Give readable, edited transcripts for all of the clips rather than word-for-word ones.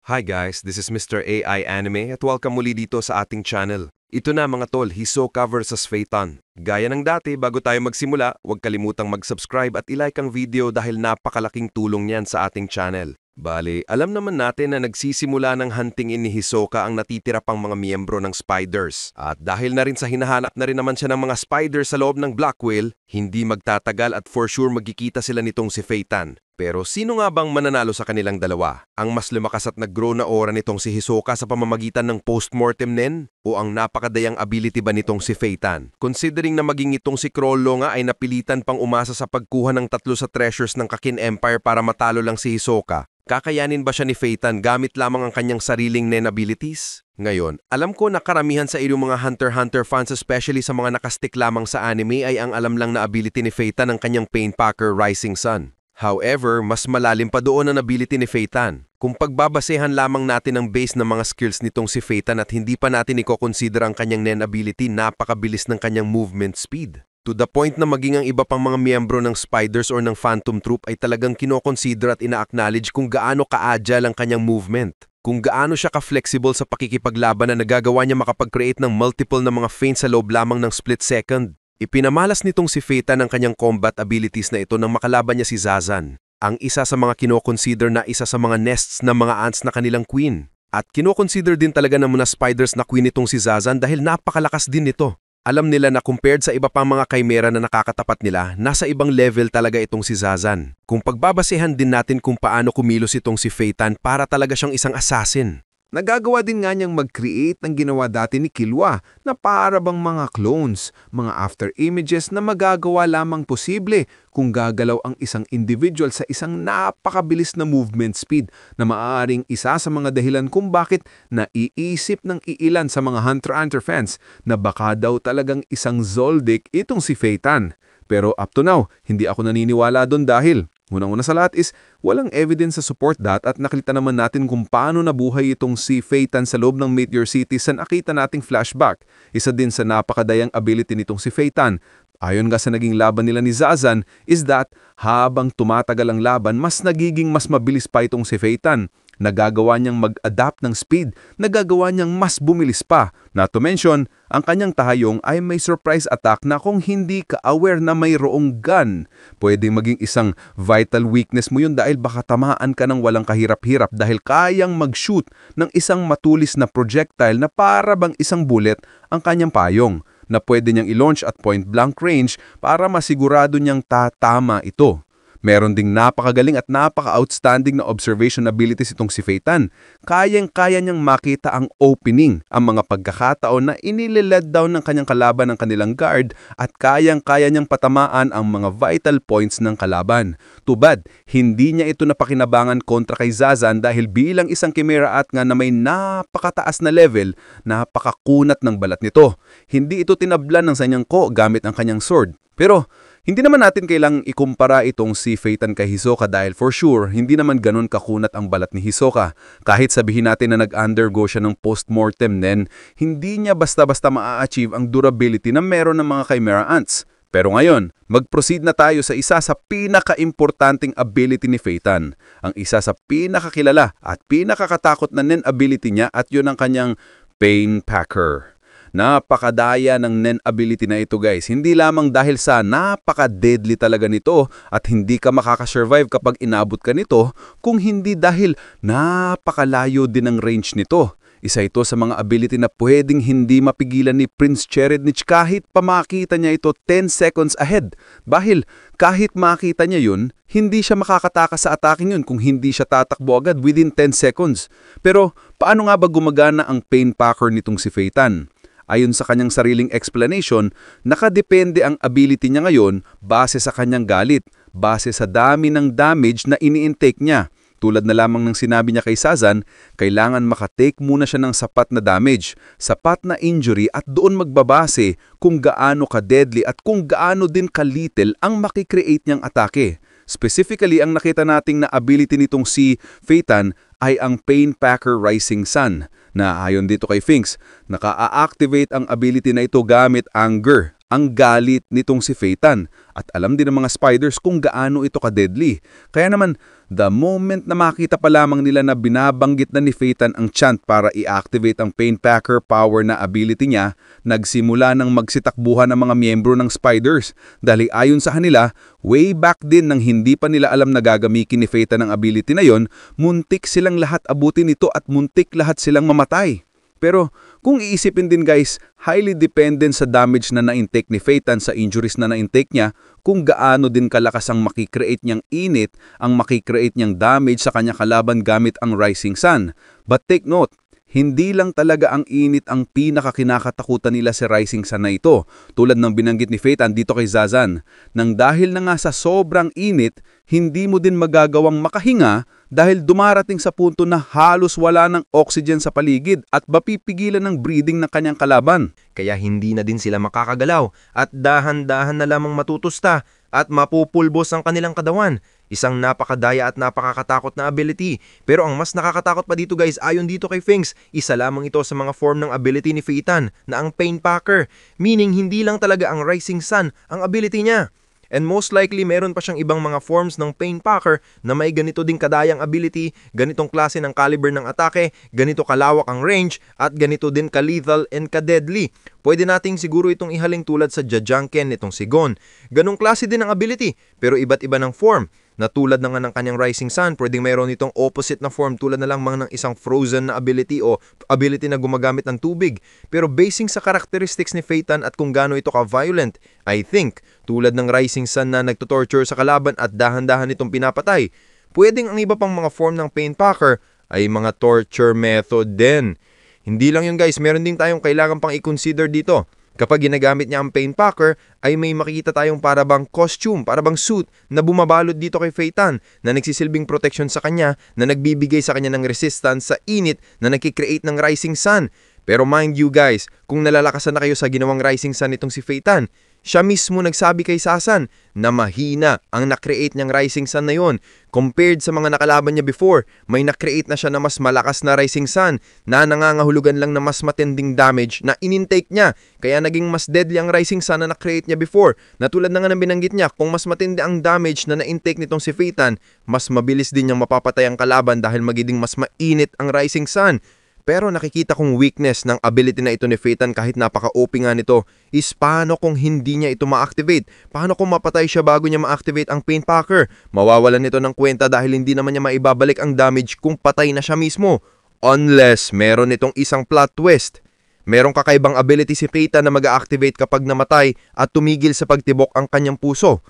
Hi guys, this is Mr. AI Anime at welcome muli dito sa ating channel. Ito na mga tol, Hisoka vs Phaeton. Gaya ng dati, bago tayo magsimula, huwag kalimutang mag-subscribe at ilike ang video dahil napakalaking tulong niyan sa ating channel. Bale, alam naman natin na nagsisimula ng huntingin ni Hisoka ang natitira pang mga miyembro ng Spiders. At dahil na rin sa hinahanap na rin naman siya ng mga Spiders sa loob ng Black Whale, hindi magtatagal at for sure magkikita sila nitong si Phaeton. Pero sino nga bang mananalo sa kanilang dalawa? Ang mas lumakas at nag-grow na aura nitong si Hisoka sa pamamagitan ng post-mortem nen? O ang napakadayang ability ba nitong si Phaeton? Considering na maging itong si Chrollo nga ay napilitan pang umasa sa pagkuha ng 3 sa treasures ng Kakin Empire para matalo lang si Hisoka, kakayanin ba siya ni Phaeton gamit lamang ang kanyang sariling nen abilities? Ngayon, alam ko na karamihan sa inyong mga Hunter x Hunter fans, especially sa mga nakastick lamang sa anime, ay ang alam lang na ability ni Phaeton ang kanyang Painpacker Rising Sun. However, mas malalim pa doon ang ability ni Phaeton. Kung pagbabasehan lamang natin ang base ng mga skills nitong si Phaeton at hindi pa natin i-consider ang kanyang nen ability, napakabilis ng kanyang movement speed. To the point na maging ang iba pang mga miyembro ng Spiders or ng Phantom Troop ay talagang kino-consider at ina-acknowledge kung gaano ka-agile ang kanyang movement. Kung gaano siya ka-flexible sa pakikipaglaban na nagagawa niya makapag-create ng multiple na mga feints sa loob lamang ng split second. Ipinamalas nitong si Phaeton ang kanyang combat abilities na ito nang makalaban niya si Zazan, ang isa sa mga kino-consider na isa sa mga nests ng mga ants na kanilang queen. At kino-consider din talaga ng mga Spiders na queen itong si Zazan dahil napakalakas din nito. Alam nila na compared sa iba pang mga chimera na nakakatapat nila, nasa ibang level talaga itong si Zazan. Kung pagbabasehan din natin kung paano kumilos itong si Phaeton, para talaga siyang isang assassin. Nagagawa din nga niyang mag-create ng ginawa dati ni Killua na para bang mga clones, mga after images na magagawa lamang posible kung gagalaw ang isang individual sa isang napakabilis na movement speed na maaaring isa sa mga dahilan kung bakit naiisip ng iilan sa mga Hunter x Hunter fans na baka daw talagang isang Zoldyck itong si Phaeton. Pero up to now, hindi ako naniniwala doon dahil unang-una sa lahat is walang evidence sa support that at nakita naman natin kung paano nabuhay itong si Phaeton sa loob ng Meteor City sa nakita nating flashback. Isa din sa napakadayang ability nitong si Phaeton, ayon nga sa naging laban nila ni Zazan, is that habang tumatagal ang laban, mas nagiging mas mabilis pa itong si Phaeton. Nagagawa niyang mag-adapt ng speed, nagagawa niyang mas bumilis pa. Not to mention, ang kanyang tahayong ay may surprise attack na kung hindi ka aware na mayroong gun. Pwedeng maging isang vital weakness mo yun dahil baka tamaan ka ng walang kahirap-hirap dahil kayang mag-shoot ng isang matulis na projectile na para bang isang bullet ang kanyang payong na pwede niyang i-launch at point-blank range para masigurado niyang tatama ito. Meron ding napakagaling at napaka-outstanding na observation abilities itong si Phaeton. Kayang-kaya niyang makita ang opening, ang mga pagkakataon na inililed down ng kanyang kalaban ng kanilang guard at kayang-kaya niyang patamaan ang mga vital points ng kalaban. Too bad, hindi niya ito napakinabangan kontra kay Zazan dahil bilang isang chimera at nga na may napakataas na level, napakakunat ng balat nito. Hindi ito tinablan ng sanyangko gamit ang kanyang sword. Pero hindi naman natin kailangang ikumpara itong si Phaeton kay Hisoka dahil for sure, hindi naman ganun kakunat ang balat ni Hisoka. Kahit sabihin natin na nag-undergo siya ng post-mortem nen, hindi niya basta-basta maa-achieve ang durability na meron ng mga Chimera Ants. Pero ngayon, mag-proceed na tayo sa isa sa pinaka-importanting ability ni Phaeton. Ang isa sa pinakakilala at pinakakatakot na nen ability niya at yun ang kanyang Painpacker. Napakadaya ng nen ability na ito guys, hindi lamang dahil sa napaka-deadly talaga nito at hindi ka makakasurvive kapag inabot ka nito, kung hindi dahil napakalayo din ang range nito. Isa ito sa mga ability na pwedeng hindi mapigilan ni Prince Cherednich kahit pa makita niya ito 10 seconds ahead. Dahil kahit makita niya yun, hindi siya makakatakas sa attacking yun kung hindi siya tatakbo agad within 10 seconds. Pero paano nga ba gumagana ang Painpacker nitong si Phaeton? Ayon sa kanyang sariling explanation, nakadepende ang ability niya ngayon base sa kanyang galit, base sa dami ng damage na ini-intake niya. Tulad na lamang ng sinabi niya kay Zazan, kailangan makatake muna siya ng sapat na damage, sapat na injury at doon magbabase kung gaano ka-deadly at kung gaano din ka-little ang makikreate niyang atake. Specifically, ang nakita nating na ability nitong si Phaeton ay ang Painpacker Rising Sun, na ayon dito kay Finks, naka-activate ang ability na ito gamit anger. ang galit nitong si Phaeton at alam din ng mga spiders kung gaano ito ka-deadly. Kaya naman, the moment na makita pa lamang nila na binabanggit na ni Phaeton ang chant para i-activate ang Painpacker power na ability niya, nagsimula ng magsitakbuhan ang mga miyembro ng spiders. Dahil ayon sa kanila, way back din nang hindi pa nila alam na gagamitin ni Phaeton ang ability na yon, muntik silang lahat abutin ito at muntik lahat silang mamatay. Pero kung iisipin din guys, highly dependent sa damage na na-intake ni Phaeton sa injuries na na-intake niya kung gaano din kalakas ang makikreate niyang init, ang makikreate niyang damage sa kanya kalaban gamit ang Rising Sun. But take note, hindi lang talaga ang init ang pinakakinakatakutan nila sa Rising Sun na ito, tulad ng binanggit ni Phaeton dito kay Zazan. Nang dahil na nga sa sobrang init, hindi mo din magagawang makahinga dahil dumarating sa punto na halos wala ng oxygen sa paligid at mapipigilan ng breathing ng kanyang kalaban. Kaya hindi na din sila makakagalaw at dahan-dahan na lamang matutusta at mapupulbos ang kanilang katawan. Isang napakadaya at napakakatakot na ability. Pero ang mas nakakatakot pa dito guys, ayon dito kay Finks, isa lamang ito sa mga form ng ability ni Phaeton na ang Painpacker. Meaning hindi lang talaga ang Rising Sun ang ability niya. And most likely, meron pa siyang ibang mga forms ng Painpacker na may ganito ding kadayang ability, ganitong klase ng caliber ng atake, ganito kalawak ang range, at ganito din ka-lethal and ka-deadly. Pwede nating siguro itong ihaling tulad sa Jajangken nitong Sigon. Ganong klase din ang ability, pero iba't iba ng form. Na tulad na nga ng kanyang Rising Sun, pwedeng mayroon itong opposite na form tulad na lang ng isang frozen na ability o ability na gumagamit ng tubig. Pero basing sa characteristics ni Phaeton at kung gaano ito ka-violent, I think, tulad ng Rising Sun na nagtutorture sa kalaban at dahan-dahan itong pinapatay, pwedeng ang iba pang mga form ng Painpacker ay mga torture method din. Hindi lang yun guys, meron din tayong kailangan pang i-consider dito. Kapag ginagamit niya ang Painpacker, ay may makikita tayong parabang costume, parabang suit na bumabalot dito kay Phaeton na nagsisilbing protection sa kanya na nagbibigay sa kanya ng resistance sa init na nagkikreate ng Rising Sun. Pero mind you guys, kung nalalakasan na kayo sa ginawang Rising Sun itong si Phaeton, siya mismo nagsabi kay Sasan na mahina ang nakreate niyang Rising Sun na yon. Compared sa mga nakalaban niya before, may nakreate na siya na mas malakas na Rising Sun na nangangahulugan lang na mas matinding damage na inintake niya. Kaya naging mas deadly ang Rising Sun na nakreate niya before. Na tulad na nga ng binanggit niya, kung mas matindi ang damage na na-intake nitong si Phaeton, mas mabilis din niyang mapapatay ang kalaban dahil magiging mas mainit ang Rising Sun. Pero nakikita kong weakness ng ability na ito ni Phaeton kahit napaka-OP nga nito is paano kung hindi niya ito ma-activate? Paano kung mapatay siya bago niya ma-activate ang Painpacker? Mawawalan nito ng kwenta dahil hindi naman niya maibabalik ang damage kung patay na siya mismo. Unless meron itong isang plot twist. Merong kakaibang ability si Phaeton na mag-activate kapag namatay at tumigil sa pagtibok ang kanyang puso.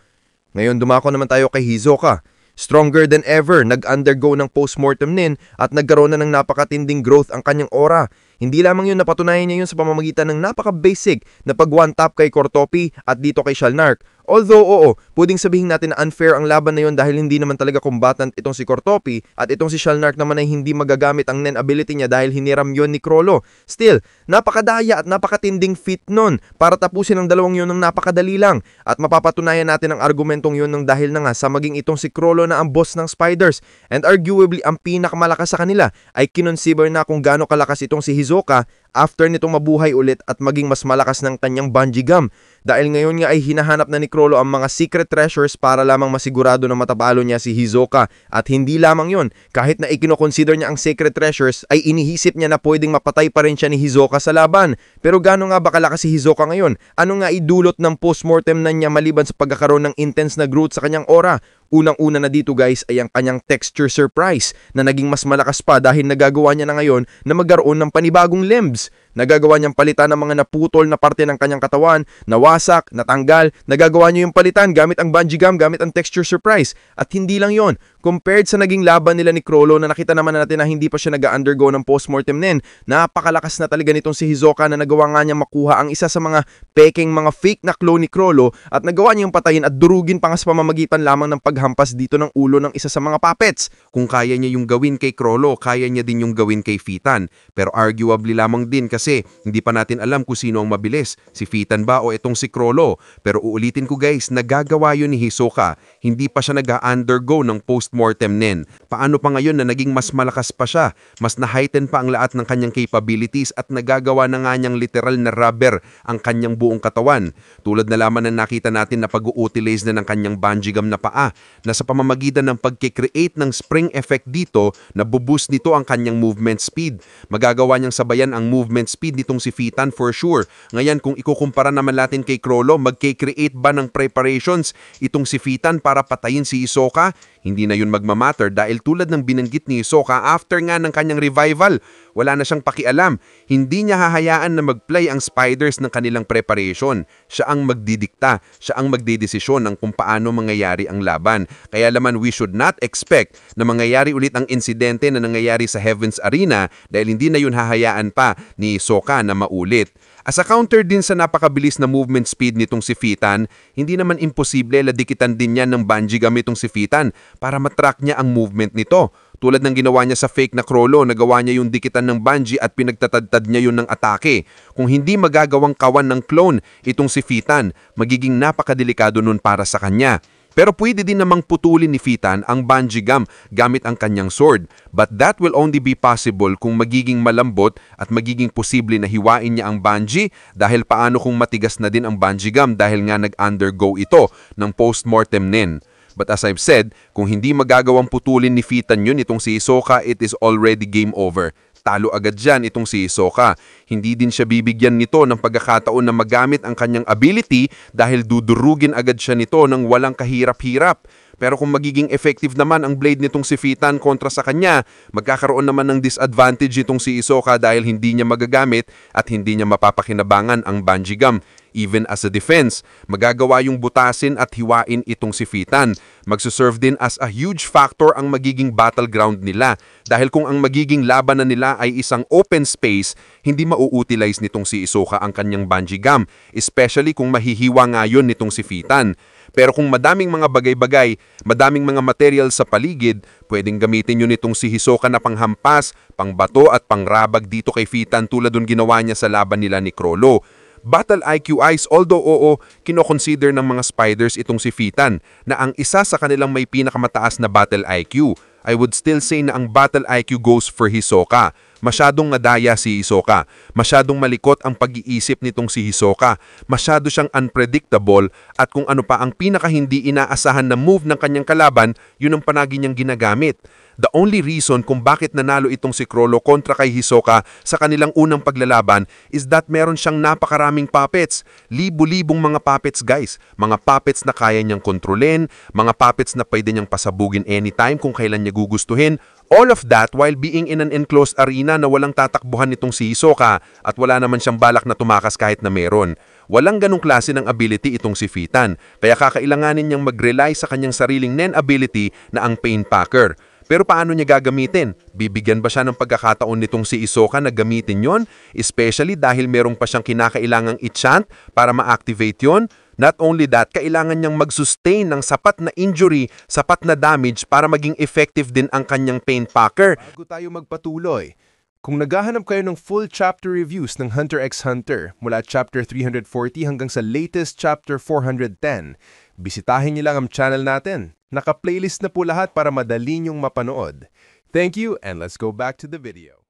Ngayon dumako naman tayo kay Hisoka. Stronger than ever, nag-undergo ng postmortem nin at nagkaroon na ng napakatinding growth ang kanyang aura. Hindi lamang yun, napatunayan niya yun sa pamamagitan ng napaka-basic na pag-one-tap kay Cortopi at dito kay Shalnark. Although oo, pwedeng sabihin natin na unfair ang laban na yun dahil hindi naman talaga combatant itong si Cortopi at itong si Shalnark naman ay hindi magagamit ang Nen ability niya dahil hiniram yun ni Crollo. Still, napakadaya at napakatinding feat nun para tapusin ang dalawang yun ng napakadali lang at mapapatunayan natin ang argumentong yun ng dahil na nga sa maging itong si Crollo na ang boss ng Spiders and arguably ang pinakamalakas sa kanila ay kinonsider na kung gaano kalakas itong si Hisoka after nitong mabuhay ulit at maging mas malakas ng kanyang bungee gum. Dahil ngayon nga ay hinahanap na ni Crollo ang mga secret treasures para lamang masigurado na matapalo niya si Hisoka. At hindi lamang yon, kahit na ikinoconsider niya ang secret treasures ay inihisip niya na pwedeng mapatay pa rin siya ni Hisoka sa laban. Pero gaano nga ba kalakas si Hisoka ngayon? Ano nga idulot ng postmortem na niya maliban sa pagkakaroon ng intense na growth sa kanyang aura? Unang-una na dito guys ay ang kanyang texture surprise na naging mas malakas pa dahil nagagawa niya na ngayon na magkaroon ng panibagong limbs. Nagagawa niyang palitan ng mga naputol na parte ng kanyang katawan, nawasak, natanggal. Nagagawa niya yung palitan gamit ang bungee gum, gamit ang texture surprise. At hindi lang yon, compared sa naging laban nila ni Crollo na nakita naman natin na hindi pa siya nag-undergo ng postmortem nin, napakalakas na talaga nitong si Hisoka na nagawa nga niya makuha ang isa sa mga peking mga fake na clone ni Crollo at nagawa niya yung patayin at durugin pa nga sa pamamagitan lamang ng maghampas dito ng ulo ng isa sa mga puppets. Kung kaya niya yung gawin kay Crollo, kaya niya din yung gawin kay Fitan. Pero arguably lamang din kasi hindi pa natin alam kung sino ang mabilis, si Fitan ba o itong si Crollo. Pero uulitin ko guys, nagagawa yun ni Hisoka. Hindi pa siya nag-undergo ng post-mortem nin. Paano pa ngayon na naging mas malakas pa siya, mas na-heighten pa ang lahat ng kanyang capabilities at nagagawa na nga niyang literal na rubber ang kanyang buong katawan. Tulad na lamang na nakita natin na pag-utilize na ng kanyang bungee gum na paa na sa pamamagitan ng pagkikreate ng spring effect dito na buboost nito ang kanyang movement speed. Magagawa niyang sabayan ang movement speed nitong si Fitan for sure. Ngayon kung ikukumpara naman natin kay Crollo, magkikreate ba ng preparations itong si Fitan para patayin si Hisoka? Hindi na yun magmamatter dahil tulad ng binanggit ni Hisoka after nga ng kanyang revival, wala na siyang pakialam. Hindi niya hahayaan na mag-play ang spiders ng kanilang preparation. Siya ang magdidikta, siya ang magdedesisyon ng kung paano mangyayari ang laban. Kaya naman we should not expect na mangyayari ulit ang insidente na nangyayari sa Heaven's Arena dahil hindi na yun hahayaan pa ni Hisoka na maulit. As a counter din sa napakabilis na movement speed nitong si Fitan, hindi naman imposible ladikitan din niya ng bungee gum itong si Fitan para matrack niya ang movement nito. Tulad ng ginawa niya sa fake na Crollo, nagawa niya yung dikitan ng bungee at pinagtatadtad niya yun ng atake. Kung hindi magagawang kawan ng clone itong si Fitan, magiging napakadelikado nun para sa kanya. Pero pwede din namang putulin ni Fitan ang bungee gum gamit ang kanyang sword. But that will only be possible kung magiging malambot at magiging posible na hiwain niya ang bungee dahil paano kung matigas na din ang bungee gum dahil nga nag-undergo ito ng post-mortem nin. But as I've said, kung hindi magagawang putulin ni Fitan yun itong si Hisoka, it is already game over. Talo agad dyan itong si Hisoka. Hindi din siya bibigyan nito ng pagkakataon na magamit ang kanyang ability dahil dudurugin agad siya nito ng walang kahirap-hirap. Pero kung magiging effective naman ang blade nitong si Fitan kontra sa kanya, magkakaroon naman ng disadvantage itong si Hisoka dahil hindi niya magagamit at hindi niya mapapakinabangan ang bungee gum. Even as a defense, magagawa yung butasin at hiwain itong si Fitan. Magsuserve din as a huge factor ang magiging battleground nila. Dahil kung ang magiging labanan nila ay isang open space, hindi mau-utilize nitong si Hisoka ang kanyang bungee gum, especially kung mahihiwa nga yun nitong si Fitan. Pero kung madaming mga bagay-bagay, madaming mga material sa paligid, pwedeng gamitin yun itong si Hisoka na panghampas, pangbato at pangrabag dito kay Fitan tulad ng ginawa niya sa laban nila ni Crollo. Battle IQ eyes, although oo, kinoconsider ng mga spiders itong si Fitan na ang isa sa kanilang may pinakamataas na battle IQ. I would still say na ang battle IQ goes for Hisoka. Masyadong nadaya si Hisoka. Masyadong malikot ang pag-iisip nitong si Hisoka. Masyado siyang unpredictable at kung ano pa ang pinaka hindi inaasahan na move ng kanyang kalaban, yun ang panagi niyang ginagamit. The only reason kung bakit nanalo itong si Crollo kontra kay Hisoka sa kanilang unang paglalaban is that meron siyang napakaraming puppets. Libo-libong mga puppets guys. Mga puppets na kaya niyang kontrolin, mga puppets na pwede niyang pasabugin anytime kung kailan niya gugustuhin. All of that while being in an enclosed arena na walang tatakbuhan nitong si Hisoka at wala naman siyang balak na tumakas kahit na meron. Walang ganong klase ng ability itong si Fitan, kaya kakailanganin niyang mag-rely sa kanyang sariling nen ability na ang Painpacker. Pero paano niya gagamitin? Bibigyan ba siya ng pagkakataon nitong si Hisoka na gamitin yon? Especially dahil merong pa siyang kinakailangang i-chant para ma-activate yon? Not only that, kailangan niyang mag-sustain ng sapat na injury, sapat na damage para maging effective din ang kanyang Painpacker. Bago tayo magpatuloy, kung naghahanap kayo ng full chapter reviews ng Hunter x Hunter mula chapter 340 hanggang sa latest chapter 410, bisitahin niyo lang ang channel natin. Naka-playlist na po lahat para madali niyong mapanood. Thank you and let's go back to the video.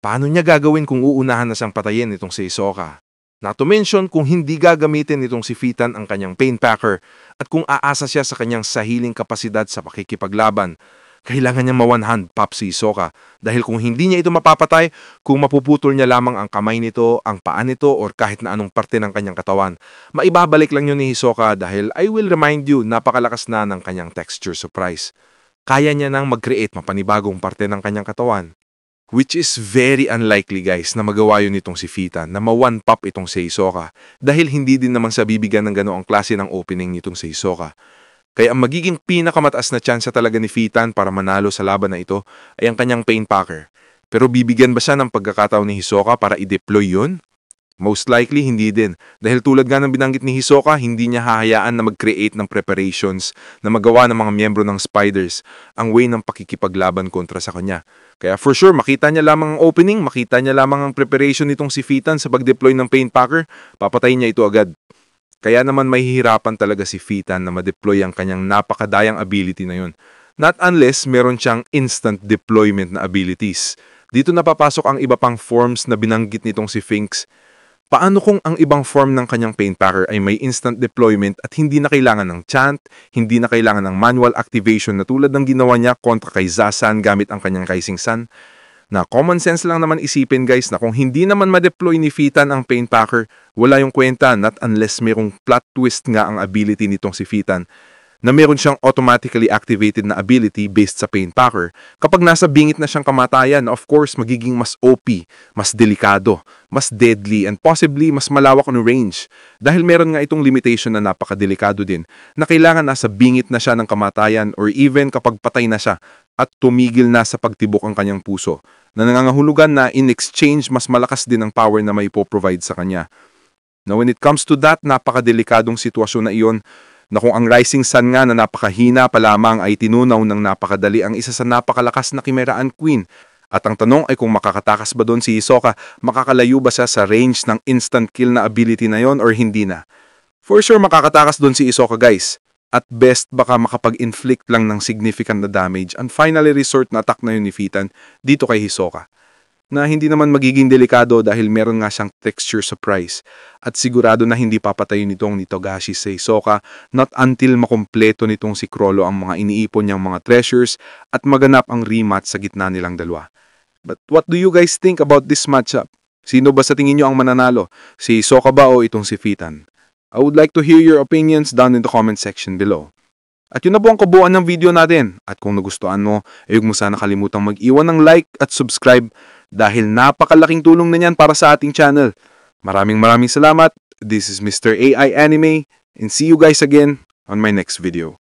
Paano niya gagawin kung uunahan na siyang patayin itong si Hisoka? Not to mention kung hindi gagamitin nitong si Fitan ang kanyang Painpacker at kung aasa siya sa kanyang sahiling kapasidad sa pakikipaglaban. Kailangan niya ma-one hand pop si Hisoka dahil kung hindi niya ito mapapatay, kung mapuputol niya lamang ang kamay nito, ang paa nito, or kahit na anong parte ng kanyang katawan, maibabalik lang yun ni Hisoka dahil I will remind you, napakalakas na ng kanyang texture surprise. Kaya niya nang mag-create mapanibagong parte ng kanyang katawan. Which is very unlikely guys na magawa yun itong si Fitan na ma-one pop itong si Hisoka dahil hindi din naman sa bibigyan ng ganoong klase ng opening nitong si Hisoka. Kaya ang magiging pinakamataas na tsansa talaga ni Fitan para manalo sa laban na ito ay ang kanyang Painpacker. Pero bibigyan ba siya ng pagkakataon ni Hisoka para i-deploy yun? Most likely, hindi din. Dahil tulad nga ng binanggit ni Hisoka, hindi niya hahayaan na mag-create ng preparations na magawa ng mga miyembro ng Spiders ang way ng pakikipaglaban kontra sa kanya. Kaya for sure, makita niya lamang ang opening, makita niya lamang ang preparation nitong si Fitan sa pag-deploy ng Painpacker, papatayin niya ito agad. Kaya naman mahihirapan talaga si Fitan na ma-deploy ang kanyang napakadayang ability na yun. Not unless meron siyang instant deployment na abilities. Dito napapasok ang iba pang forms na binanggit nitong si Finks. Paano kung ang ibang form ng kanyang Painpacker ay may instant deployment at hindi na kailangan ng chant, hindi na kailangan ng manual activation na tulad ng ginawa niya kontra kay Zasan gamit ang kanyang Rising Sun? Na common sense lang naman isipin guys na kung hindi naman ma-deploy ni Fitan ang Painpacker, wala yung kwenta not unless mayroong plot twist nga ang ability nitong si Fitan na meron siyang automatically activated na ability based sa Painpacker. Kapag nasa bingit na siyang kamatayan, of course, magiging mas OP, mas delikado, mas deadly, and possibly mas malawak ang range. Dahil meron nga itong limitation na napakadelikado din, na kailangan nasa bingit na siya ng kamatayan or even kapag patay na siya at tumigil na sa pagtibok ang kanyang puso, na nangangahulugan na in exchange mas malakas din ang power na may provide sa kanya. Now when it comes to that napakadelikadong sitwasyon na iyon, na kung ang Rising Sun nga na napakahina pa lamang ay tinunaw ng napakadali ang isa sa napakalakas na Chimeraan Queen. At ang tanong ay kung makakatakas ba doon si Hisoka, makakalayo ba siya sa range ng instant kill na ability na yon or hindi na? For sure makakatakas doon si Hisoka guys. At best baka makapag-inflict lang ng significant na damage and finally resort na attack na yun ni Fitan dito kay Hisoka. Na hindi naman magiging delikado dahil meron nga siyang texture surprise at sigurado na hindi papatayin nitong ni Togashi sa Hisoka not until makumpleto nitong si Chrollo ang mga iniipon niyang mga treasures at maganap ang rematch sa gitna nilang dalawa. But what do you guys think about this matchup? Sino ba sa tingin niyo ang mananalo? Si Hisoka ba o itong si Fitan? I would like to hear your opinions down in the comment section below. At yun na po ang kabuuan ng video natin. At kung nagustuhan mo, ay huwag mo sana kalimutang mag-iwan ng like at subscribe dahil napakalaking tulong na yan para sa ating channel. Maraming salamat. This is Mr. AI Anime and see you guys again on my next video.